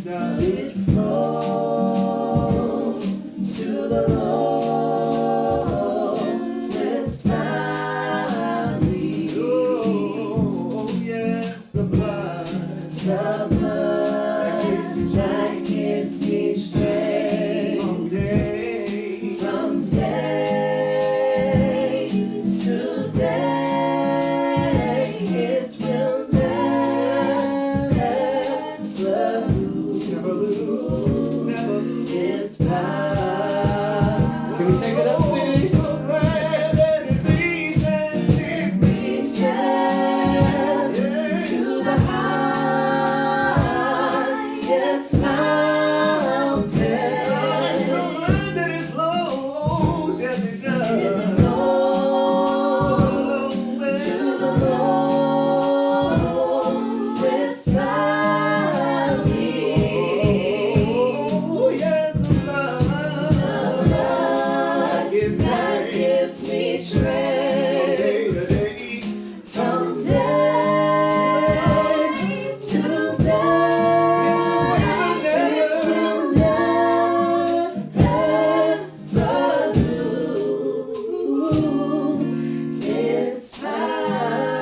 It flows to the lowest valley. Oh, yes, the blood that gives me strength from day to day. It will never lose its power. Can we take it up, please? So glad that it reaches to the highest mountain. So glad that it flows, yes it does. It flows to the lowest valley. Oh, yes, the blood that gives me strength from day to day. It will never lose its power.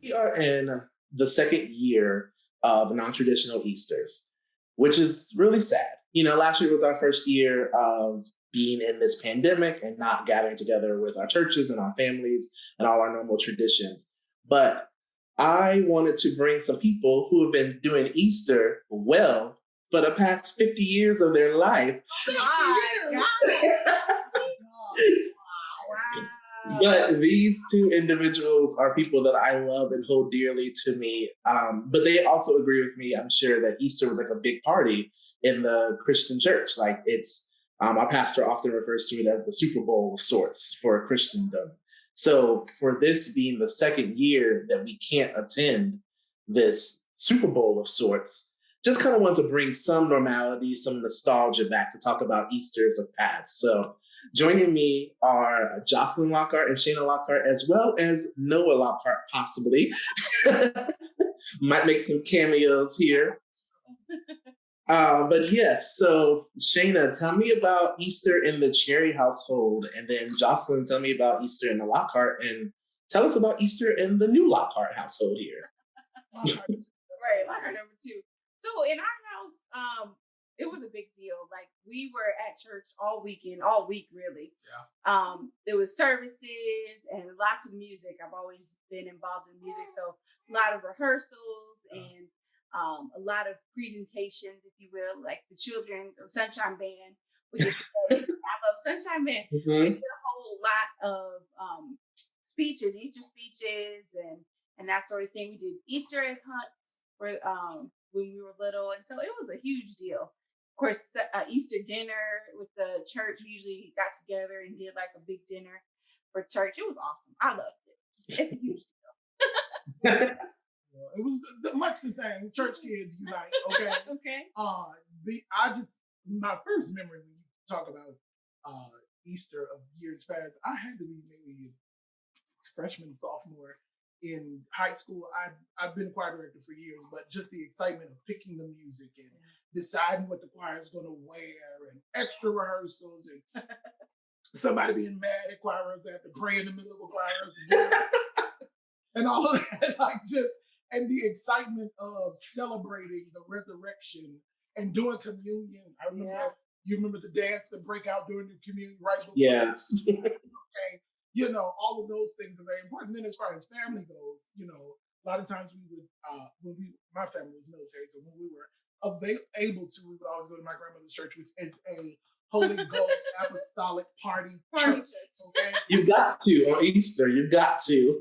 We are in the second year of non-traditional Easters, which is really sad. Last year was our first year of being in this pandemic and not gathering together with our churches and our families and all our normal traditions. But I wanted to bring some people who have been doing Easter well for the past 50 years of their life. But these two individuals are people that I love and hold dearly to me. But they also agree with me, I'm sure, that Easter was like a big party in the Christian church. Like our pastor often refers to it as the Super Bowl of sorts for Christendom. So for this being the second year that we can't attend this Super Bowl of sorts, just kind of want to bring some normality, some nostalgia back to talk about Easters of past. So joining me are Jocelyn Lockhart and Shayna Lockhart, as well as Noah Lockhart, possibly. Might make some cameos here. But yes, so Shayna, tell me about Easter in the Cherry household, and then Jocelyn, tell me about Easter in the Lockhart, and tell us about Easter in the new Lockhart household here. Right, Lockhart number 2. So in our house, it was a big deal. Like we were at church all week really. Yeah. There was services and lots of music. I've always been involved in music, so a lot of rehearsals and a lot of presentations, if you will, like the children, Sunshine Band. We did, I love Sunshine Band. We did a whole lot of speeches, Easter speeches, and that sort of thing. We did Easter egg hunts for when we were little, and so it was a huge deal. Of course, Easter dinner with the church, we usually got together and did like a big dinner for church. It was awesome. I loved it. It's a huge deal. It was much the same. Church kids unite. Okay. Okay. My first memory when you talk about Easter of years past, I had to be maybe a freshman, sophomore in high school. I've been a choir director for years, but just the excitement of picking the music and deciding what the choir is going to wear and extra rehearsals and somebody being mad at choir rehearsals after praying in the middle of a choir rehearsal and all of that, and the excitement of celebrating the resurrection and doing communion. I remember you remember the dance that break out during the communion right before. Yes. Okay. All of those things are very important. Then as far as family goes, a lot of times we would, my family was military, so when we were able to, we would always go to my grandmother's church, which is a Holy Ghost apostolic party church. Okay? You got to on Easter. You got to.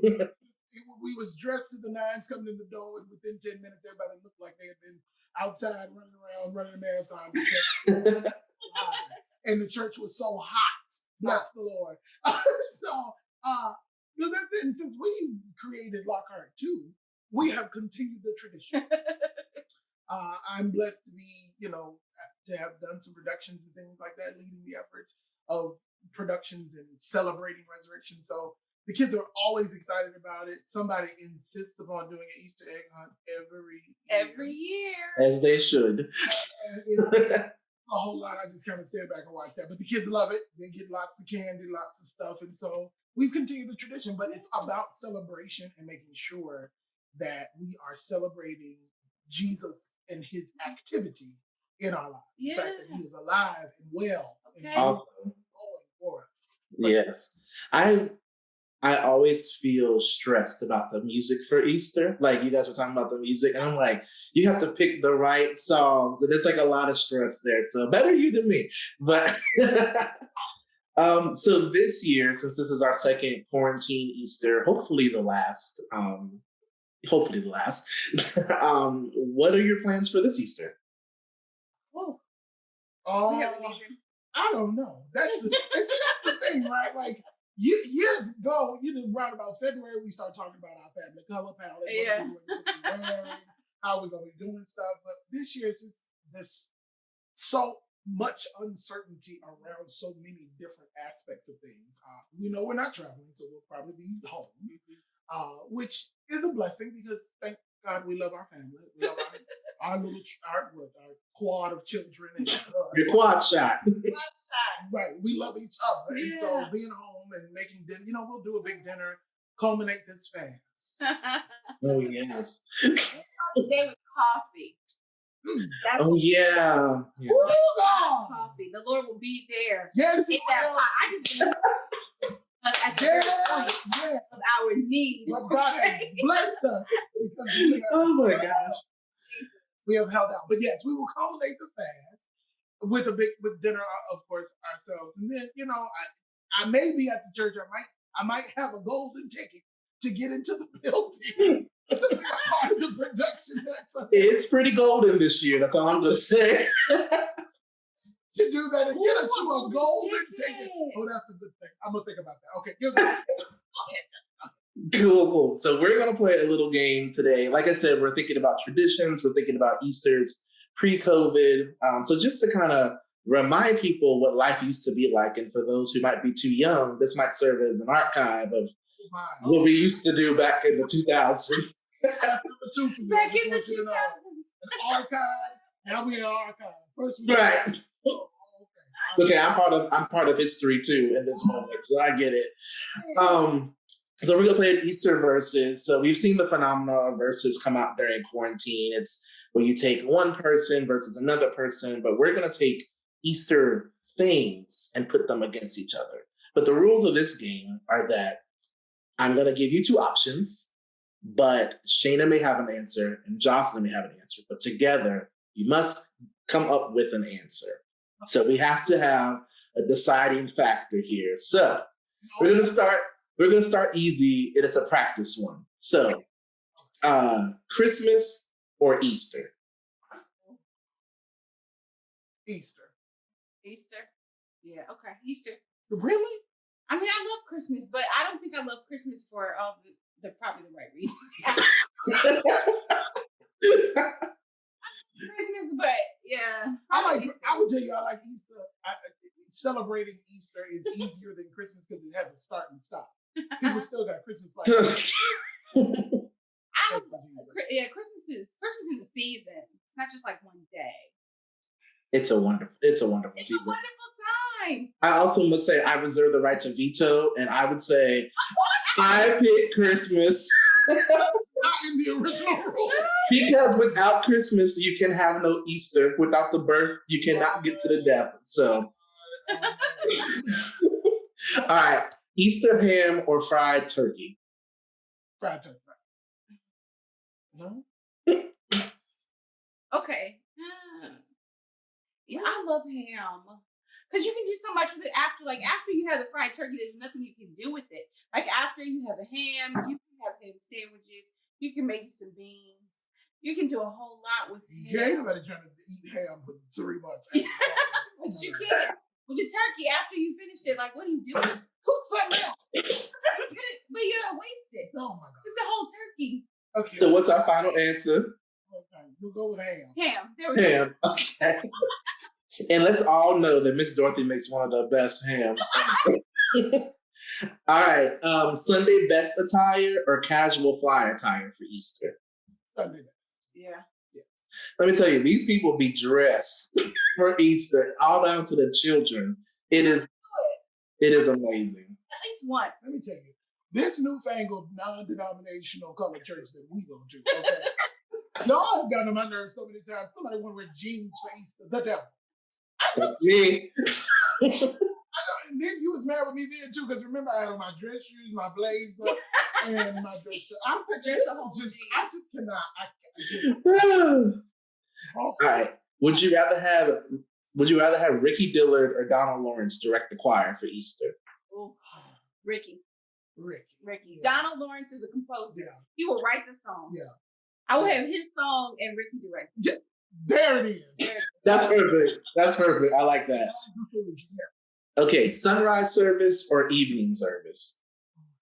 We was dressed to the nines coming in the door, and within 10 minutes, everybody looked like they had been outside running around, running a marathon. And the church was so hot. Bless the Lord. So that's it. And since we created Lockhart too, we have continued the tradition. I'm blessed to be, to have done some productions and things like that, leading the efforts of productions and celebrating resurrection. So The kids are always excited about it. Somebody insists upon doing an Easter egg hunt every year. Every year. As they should. And it's a whole lot. I just kind of stand back and watch that. But the kids love it. They get lots of candy, lots of stuff. And so we've continued the tradition, but it's about celebration and making sure that we are celebrating Jesus and his activity in our lives. Yeah. The fact that he is alive and well and Okay. Awesome. going for us. Yes. I always feel stressed about the music for Easter. Like you guys were talking about the music, and I'm like, you have to pick the right songs, and there's like a lot of stress there. So better you than me. But so this year, since this is our second quarantine Easter, hopefully the last. What are your plans for this Easter? Oh, Oh, we have a leader. I don't know. That's the thing, right? Like years ago, right about February, we started talking about our family color palette, Yeah. what we're going to be wearing, how we're going to be doing stuff. But this year, it's just there's so much uncertainty around so many different aspects of things. We know we're not traveling, so we'll probably be home, which is a blessing because thank God we love our family. We love our little our quad of children and Your quad shot. right. We love each other, and so Yeah. being home and making dinner, we'll do a big dinner, culminate this fast. Oh yes. Today with coffee. That's Oh yeah. Yeah. Woo, God. coffee. The Lord will be there Yes, in that pot. I just believe at the very point yes. of our need. But God has blessed us because Oh my gosh. we have held out. But yes, we will culminate the fast with dinner, of course, ourselves, and then I may be at the church. I might have a golden ticket to get into the building to be a part of the production. It's pretty golden this year. That's all I'm gonna say. To do that and get you a Ooh, golden ticket. ticket. Oh, that's a good thing. I'm gonna think about that. Okay, good. Cool. So we're gonna play a little game today. Like I said, we're thinking about traditions. We're thinking about Easter's pre-COVID. So just to kind of remind people what life used to be like, and for those who might be too young, this might serve as an archive of what we used to do back in the 2000s. Number two for you. Back I just in the want you to know. 2000s. An archive. Now we're in archive. First we Right. Oh, okay. Okay, I'm part of history too in this moment, so I get it. So we're gonna play an Easter verses. So we've seen the phenomenon of verses come out during quarantine. It's where you take one person versus another person, but we're gonna take Easter things and put them against each other. But the rules of this game are that I'm gonna give you two options, but Shayna may have an answer and Jocelyn may have an answer. But together, you must come up with an answer. So we have to have a deciding factor here. So we're gonna start easy. It is a practice one. So Christmas or Easter? Easter. Easter. Yeah. Okay. Easter. Really? I mean, I love Christmas, but I don't think I love Christmas for all the probably the right reasons. Christmas, but yeah. I Easter. would tell you I like Easter. Celebrating Easter is easier than Christmas because it has a start and stop. People still got Christmas lights. Yeah, Christmas is a season. It's not just like one day. It's a wonderful It's season. a wonderful time. I also must say I reserve the right to veto, and I would say I pick Christmas Not in the original rule. because without Christmas you can have no Easter. Without the birth, you cannot get to the death. So, all right, Easter ham or fried turkey? Fried turkey. No? Okay. Yeah, I love ham. Because you can do so much with it after you have the fried turkey, there's nothing you can do with it. Like after you have the ham, you can have ham sandwiches, you can make some beans, you can do a whole lot with ham. Yeah, anybody trying to eat ham for 3 months. But you can. With the turkey, after you finish it, like what do you do? Cook something else. But you don't waste it. Oh my God. It's a whole turkey. Okay. So what's our final answer? Okay. We'll go with ham. Ham. There we go. Ham. Okay. And let's all know that Miss Dorothy makes one of the best hams. All right. Sunday best attire or casual fly attire for Easter? Sunday best. Yeah. Let me tell you, these people be dressed for Easter, all down to the children. It is amazing. At least one. Let me tell you, this newfangled non-denominational color church that we go to, okay? Y'all have gotten on my nerves so many times. Somebody want to wear jeans for Easter. The devil. That's me. I know, and then you was mad with me then too, because remember I had on my dress shoes, my blazer, and my dress shirt. I was thinking, Dress this a whole is just, thing. I just cannot. I can't. All right. Would you rather have Ricky Dillard or Donald Lawrence direct the choir for Easter? Ooh. Ricky. Ricky. Yeah. Donald Lawrence is a composer. Yeah. He will write the song. Yeah. I will have his song and Ricky direct. Yeah. There it is. That's perfect. I like that. Okay, sunrise service or evening service?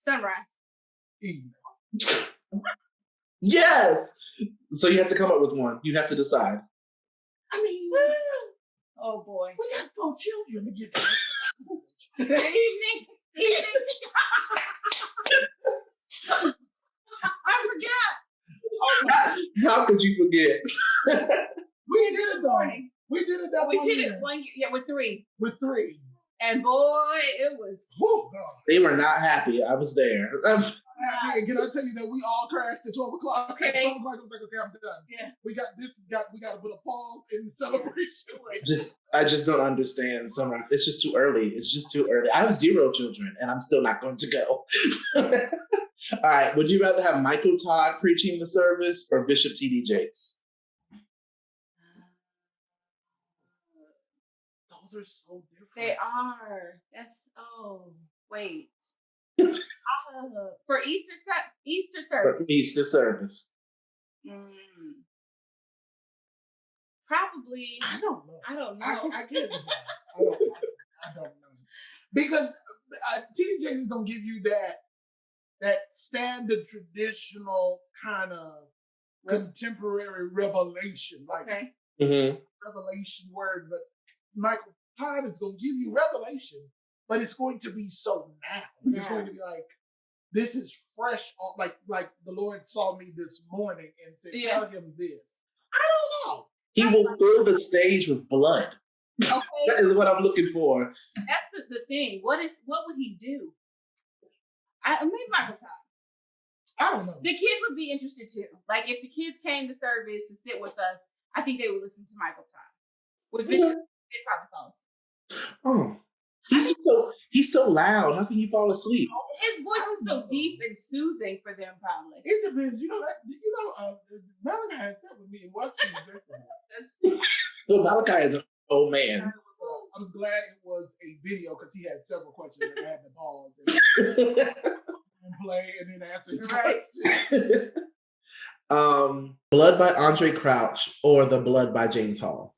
Sunrise. Evening. Yes. So you have to come up with one. You have to decide. I mean, Oh boy. we got 4 children to get to. Evening. I forgot. How could you forget? We did it though. We did it that We one did year. it 1 year. Yeah, with 3. With 3. And boy, it was. Oh God. They were not happy. I was there. Happy. And can I tell you that we all crashed at 12 o'clock? Okay. At 12 o'clock, it was like, okay, I'm done. Yeah. We got to put a pause in the celebration. I just don't understand sunrise. It's just too early. It's just too early. I have 0 children, and I'm still not going to go. All right. Would you rather have Michael Todd preaching the service or Bishop T.D. Jakes? Those are so different. They are. That's wait. For Easter service. For Easter service. Probably. I don't know. I don't know. I can't decide. I don't know. Because T.D. Jakes is going to give you that standard traditional kind of contemporary revelation, like Okay. Mm-hmm. revelation word, but Michael Todd is going to give you revelation, but it's going to be so now. It's going to be like, this is fresh, like the Lord saw me this morning and said, tell him this. I don't know. He will fill the stage with blood. Okay. That is what I'm looking for. That's the thing. What would he do? Maybe Michael Todd. I don't know. The kids would be interested too. Like if the kids came to service to sit with us, I think they would listen to Michael Todd. With Bishop, they'd probably fall asleep. Oh, he's so loud. How can you fall asleep? His voice is so deep and soothing for them, probably. It depends. Malachi has sat with me and watched me. That's Well, Malachi is an old man. I was glad it was a video because he had several questions that I had to pause and play and then answer his questions. Blood by Andre Crouch or The Blood by James Hall?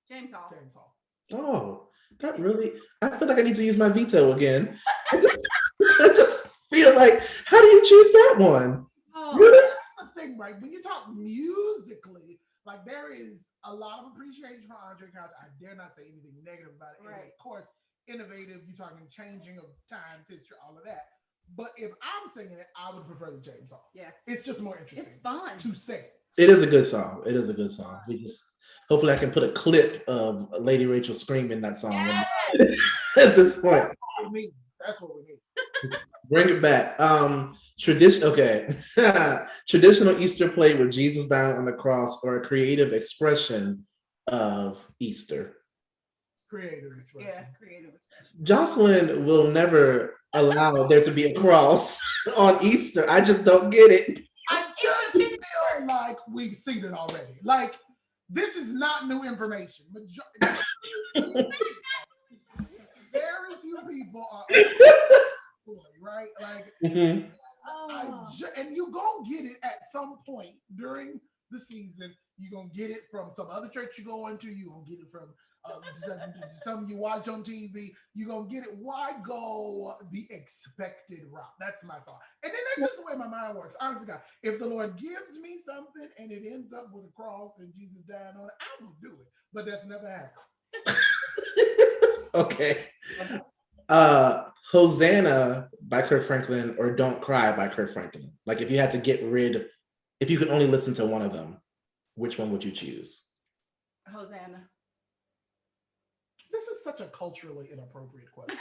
James Hall. Oh, that really, I feel like I need to use my veto again. I just feel like, how do you choose that one? Oh. Really? That's the thing, right? When you talk musically, like there is a lot of appreciation for Andre Crouch. I dare not say anything negative about it. Right. And of course, innovative, you're talking changing of times, history, all of that. But if I'm singing it, I would prefer the James Hall. Yeah. It's just more interesting. It's fun. To sing. It is a good song. We just, hopefully I can put a clip of Lady Rachel screaming that song Yes. at this point. That's what we need. Bring it back. Traditional Easter play with Jesus down on the cross or a creative expression of Easter. Creative expression. Yeah, creative expression. Jocelyn will never allow there to be a cross on Easter. I just don't get it. I just feel like we've seen it already. Like, this is not new information. Very few people are right? Like, Mm-hmm. and you're going to get it at some point during the season. You're going to get it from some other church you go into. You're going to get it from some you watch on TV. You're going to get it. Why go the expected route? That's my thought. And then that's just the way my mind works. Honestly, God, if the Lord gives me something and it ends up with a cross and Jesus dying on it, I will do it. But that's never happened. Okay. Hosanna by Kirk Franklin or Don't Cry by Kirk Franklin. Like if you had to if you could only listen to one of them, which one would you choose? Hosanna. This is such a culturally inappropriate question.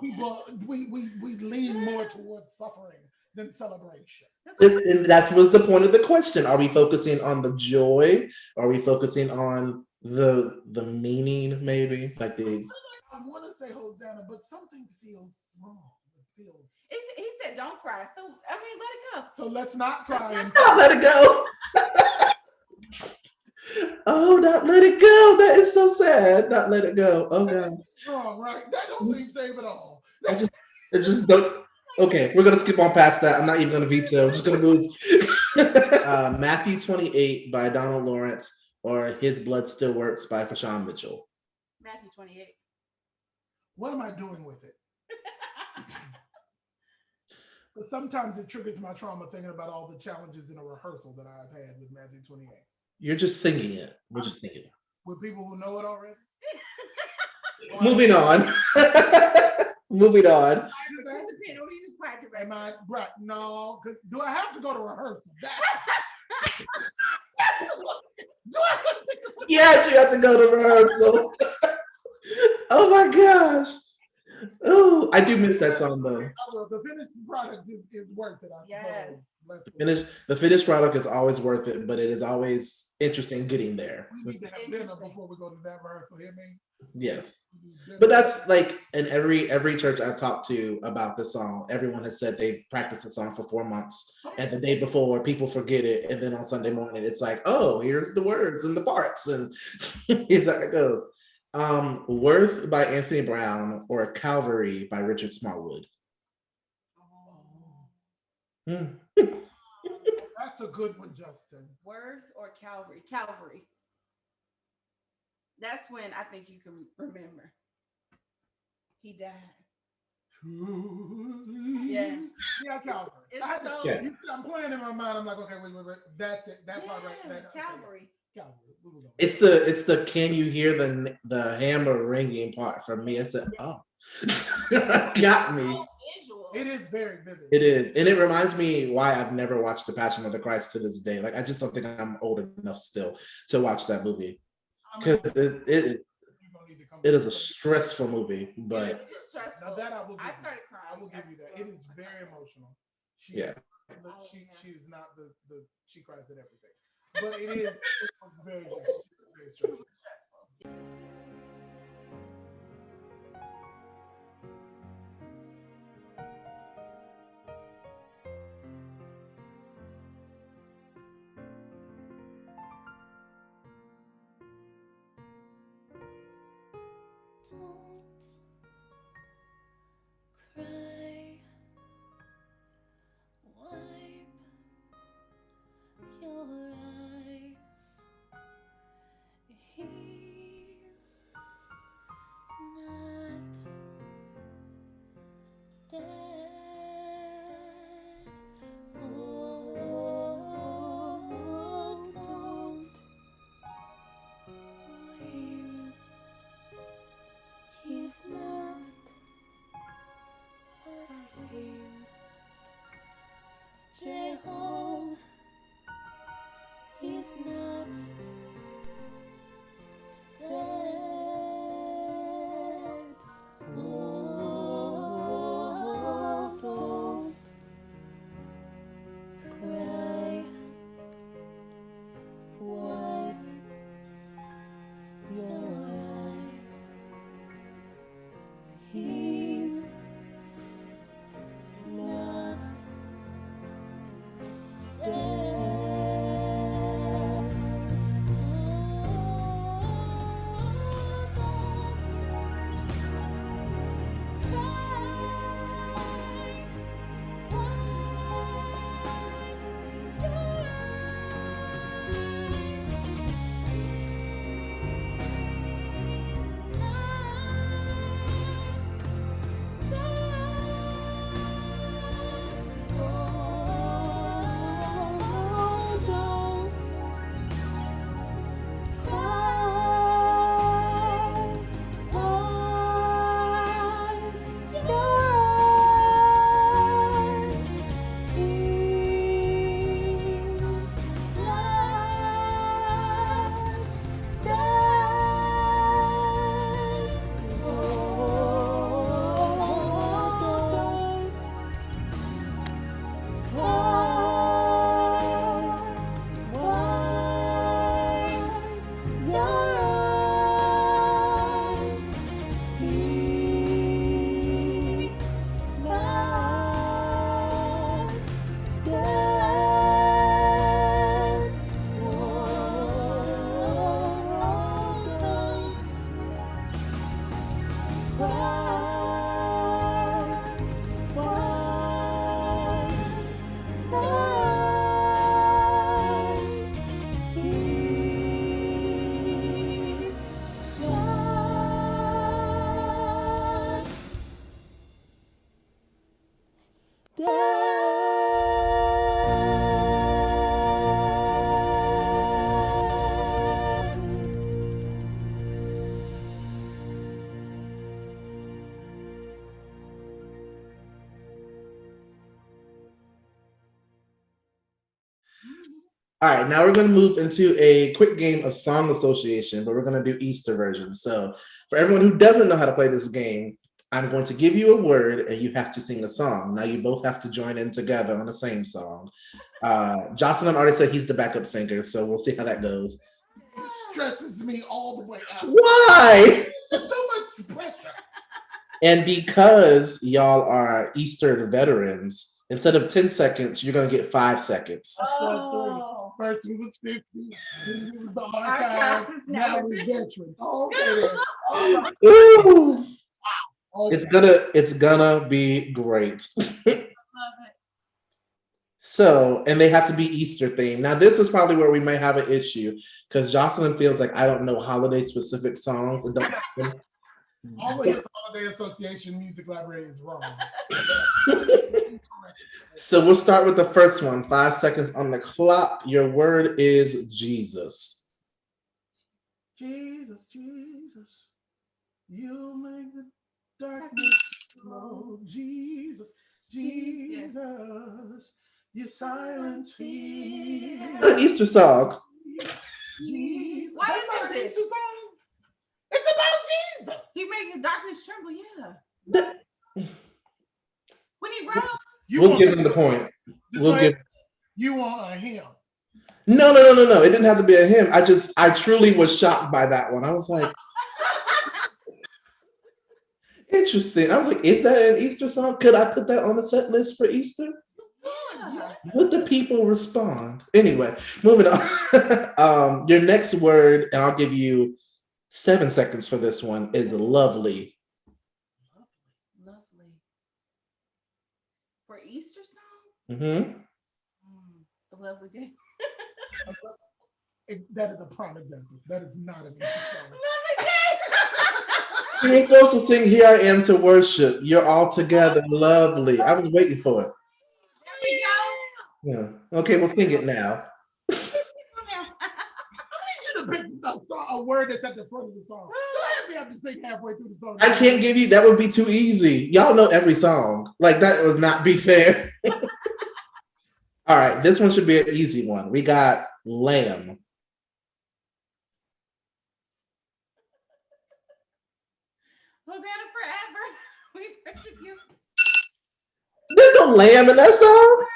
People, we lean more towards suffering than celebration. And that was the point of the question. Are we focusing on the joy? Are we focusing on the meaning? Maybe like the. I want to say Hosanna, but something feels wrong. It feels. He said, "Don't cry." So I mean, let it go. So let's not cry. Not let it go. Oh, not let it go. That is so sad. Not let it go. Oh god. Wrong, right? That don't seem safe at all. I just don't. Okay, we're gonna skip on past that. I'm not even gonna veto. I'm just gonna move. Matthew 28 by Donald Lawrence or His Blood Still Works by Fashawn Mitchell. Matthew 28. What am I doing with it? But sometimes it triggers my trauma thinking about all the challenges in a rehearsal that I've had with Matthew 28. You're just singing it. We're just singing it. With people who know it already? Moving on. Moving on. Am I right? No. Do I have to go to rehearsal? Do I have to go? Yes, you have to go to rehearsal. Oh my gosh. Oh, I do miss that song though. The finished product is worth it. Yes. The finished product is always worth it, but it is always interesting getting there. We need to have dinner before we go to that rehearsal. Hear me? Yes. But that's like in every church I've talked to about this song, everyone has said they practiced the song for 4 months, and the day before people forget it, and then on Sunday morning it's like, oh, here's the words and the parts, and here's how it goes. Worth by Anthony Brown or Calvary by Richard Smallwood. That's a good one, Justin. Worth or Calvary? Calvary. That's when I think you can remember. He died. Yeah. Yeah, Calvary. I'm playing in my mind. I'm like, okay, wait. That's it. That's my right. Calvary. Calvary. It's the can you hear the hammer ringing part from me? I said, oh, got me. It is very vivid. It is, and it reminds me why I've never watched The Passion of the Christ to this day. Like I just don't think I'm old enough still to watch that movie because it is a stressful movie. But now that I started crying. I will give you that. It is very emotional. She is not she cries at everything. But it is very stressful. Don't cry. Wipe your eyes. He's not dead. Oh, don't weep. He All right, now we're going to move into a quick game of song association, but we're going to do Easter version. So, for everyone who doesn't know how to play this game, I'm going to give you a word and you have to sing a song. Now, you both have to join in together on the same song. Jocelyn already said he's the backup singer, so we'll see how that goes. It stresses me all the way out. Why? There's so much pressure. And because y'all are Easter veterans, instead of 10 seconds, you're going to get 5 seconds. Oh. First we was 50, then we was the Archives, archive, now now we're we're veterans. Okay, then. All right. Ooh, Okay. it's gonna be great. Love it. So, and they have to be Easter themed. Now, this is probably where we may have an issue because Jocelyn feels like I don't know holiday specific songs and don't sing. Always Holiday Association Music Library is wrong. So we'll start with the first one. 5 seconds on the clock. Your word is Jesus. Jesus, Jesus, you make the darkness flow. Jesus, Jesus, you silence fear. An Easter song. Jesus. Why That's is not it an this? Easter song. It's about Jesus. He makes the darkness tremble, yeah. Th- When he rose. We'll give him the point. We'll give. You want a hymn. No. It didn't have to be a hymn. I truly was shocked by that one. I was like, interesting. I was like, is that an Easter song? Could I put that on the set list for Easter? Yeah. Would the people respond? Anyway, moving on. Your next word, and I'll give you 7 seconds for this one, is lovely. Lovely. For Easter song? Mm-hmm. A lovely day. That is a prime example. That is not an Easter song. Lovely day. You were supposed to sing "Here I Am to Worship." You're all together, lovely. I was waiting for it. There we go. Yeah. Okay, we'll sing it now. I need you to pick a word that's at the front of the song. Don't have me have to sing halfway through the song. I can't give you. That would be too easy. Y'all know every song. Like that would not be fair. All right, this one should be an easy one. We got lamb. Hosanna forever. We worship you. There's no lamb in that song.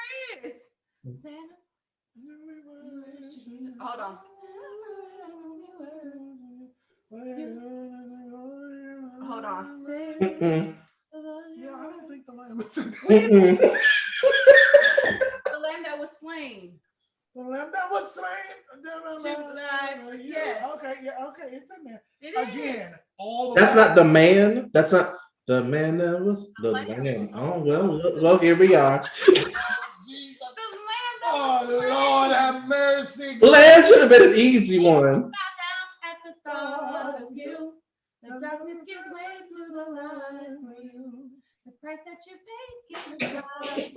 There is. Hosanna. We worship you. Hold on. Hold on. Mm-mm. Yeah, I don't think the lamb is in Mm-mm. The lamb that was slain. The lamb that was slain. Yes. Okay, it's in there. It is. Again, all the That's not the man. That's not the man that was the lamb. Oh well. Here we are. Jesus. The lamb that Oh was slain. Lord, have mercy. Lamb should have been an easy one. Bow down at the thought of you. The darkness gives way to the light for you. The price that you paid gives us life.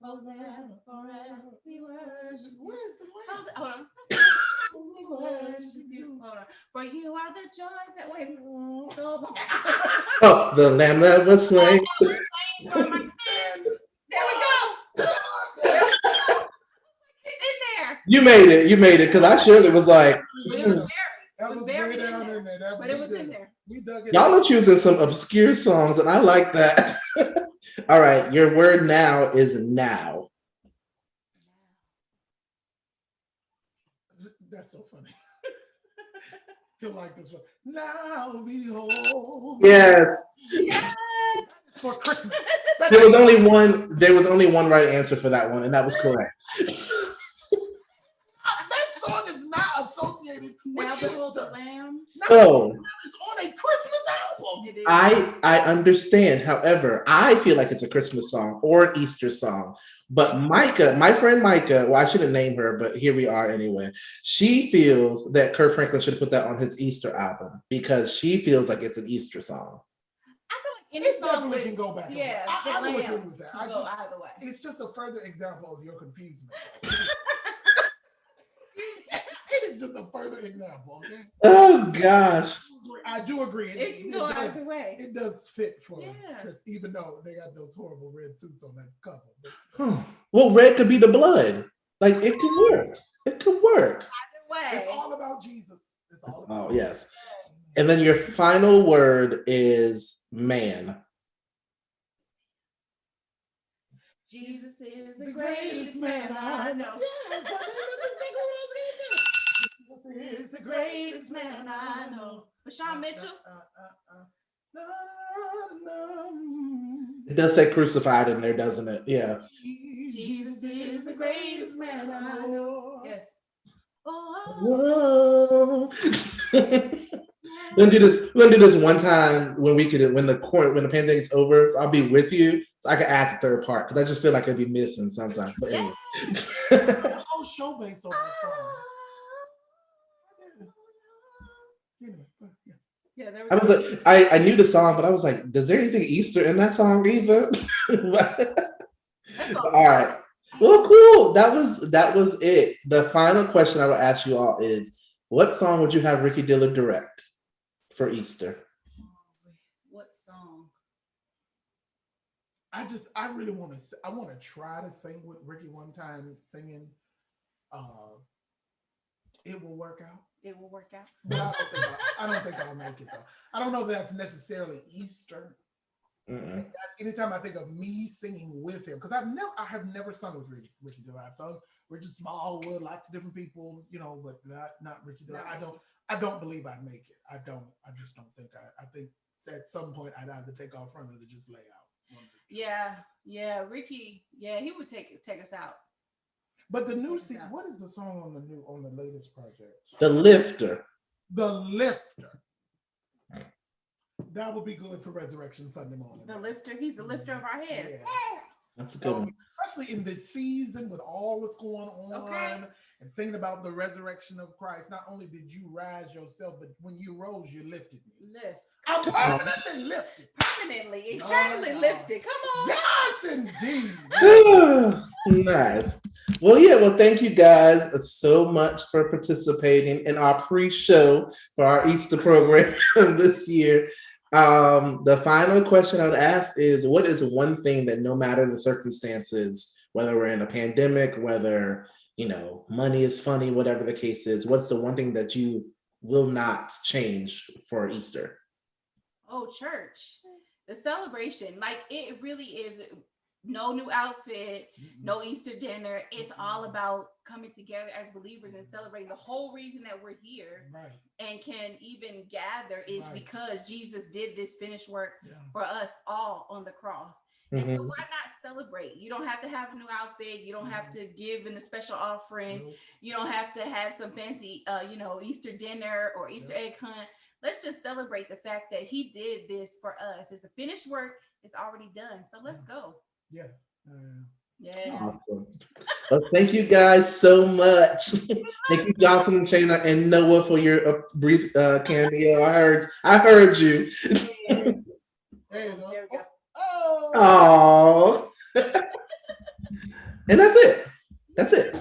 Hosanna forever. We worship. Where's the lamb? Hold on. We worship you. Hold on. For you are the joy that wait. So Oh, the lamb that was slain. for my sins. There we go. There we go. It's in there. You made it. Because I surely was like, But it was buried. That It was was way buried in down there. in there. That But it was in there. We dug it. y'all up. are choosing some obscure songs, and I like that. All right, your word now is now. That's so funny. He'll like this one. Now behold. Yes. It's for Christmas. There was only one. There was only one right answer for that one, and that was correct. That song is not associated with Now behold the Easter. lamb. So It's on a Christmas album. It is. I understand. However, I feel like it's a Christmas song or an Easter song. But Micah, my friend Micah, well, I shouldn't name her, but here we are anyway. She feels that Kirk Franklin should have put that on his Easter album because she feels like it's an Easter song. I feel like any It song definitely with, can go back. yeah, I the will agree lamb with that. can go either way. It's just a further example of your confusement. It is just a further example. Okay. Oh gosh. I do agree. It can go either way. It does fit for Yeah. Chris, even though they got those horrible red suits on that cover. But Huh. Well, red could be the blood. Like it could work. It could work. Either way. It's all about Jesus. It's all about Oh, yes. And then your final word is man. Jesus is the the greatest man I know. Jesus is the greatest man I know. Bashawn Mitchell. It does say crucified in there, doesn't it? Yeah. Jesus is the greatest man I know. Yes. Whoa. We're gonna do this one time when when the pandemic's over. So I'll be with you, so I can add the third part because I just feel like I'd be missing sometimes. But anyway. The whole show based on that song. Yeah, there I was like, I knew the song, but I was like, "Is there anything Easter in that song either?" All right. Well, cool. That was it. The final question I would ask you all is, what song would you have Ricky Dillard direct for Easter? What song? I really want to try to sing with Ricky one time singing It Will Work Out. It will work out. But I don't think I'll make it though. I don't know if that's necessarily Easter. Mm-mm. Anytime I think of me singing with him, because I have never sung with Ricky Dillard. I've sung Richard Smallwood, lots of different people, but not Ricky Dillard. I don't believe I'd make it. I just don't think I think at some point I'd either take off running or just lay out. Yeah, Ricky. Yeah, he would take us out. But the new what is the song on the latest project? The Lifter. The Lifter. That would be good for Resurrection Sunday morning. The Lifter. He's the lifter of our heads. Yeah. That's a good one. Especially in this season with all that's going on Okay. and thinking about the resurrection of Christ. Not only did you rise yourself, but when you rose, you lifted me. Lift. I'm permanently lifted. Permanently, eternally lifted. Come on. Yes, indeed. Nice. Well, thank you guys so much for participating in our pre-show for our Easter program this year. The final question I would ask is, what is one thing that no matter the circumstances, whether we're in a pandemic, whether, money is funny, whatever the case is, what's the one thing that you will not change for Easter? Oh, church. The celebration. Like, it really is no new outfit, no Easter dinner. It's all about coming together as believers and celebrating. The whole reason that we're here and can even gather is because Jesus did this finished work for us all on the cross. And so why not celebrate? You don't have to have a new outfit. You don't have to give in a special offering. You don't have to have some fancy, Easter dinner or Easter egg hunt. Let's just celebrate the fact that he did this for us. It's a finished work. It's already done. So let's go. Yeah. Yeah. Awesome. Well, thank you guys so much. Thank you, Jocelyn and Shayna and Noah, for your brief cameo. I heard you. There you go. There we go. Oh. And that's it.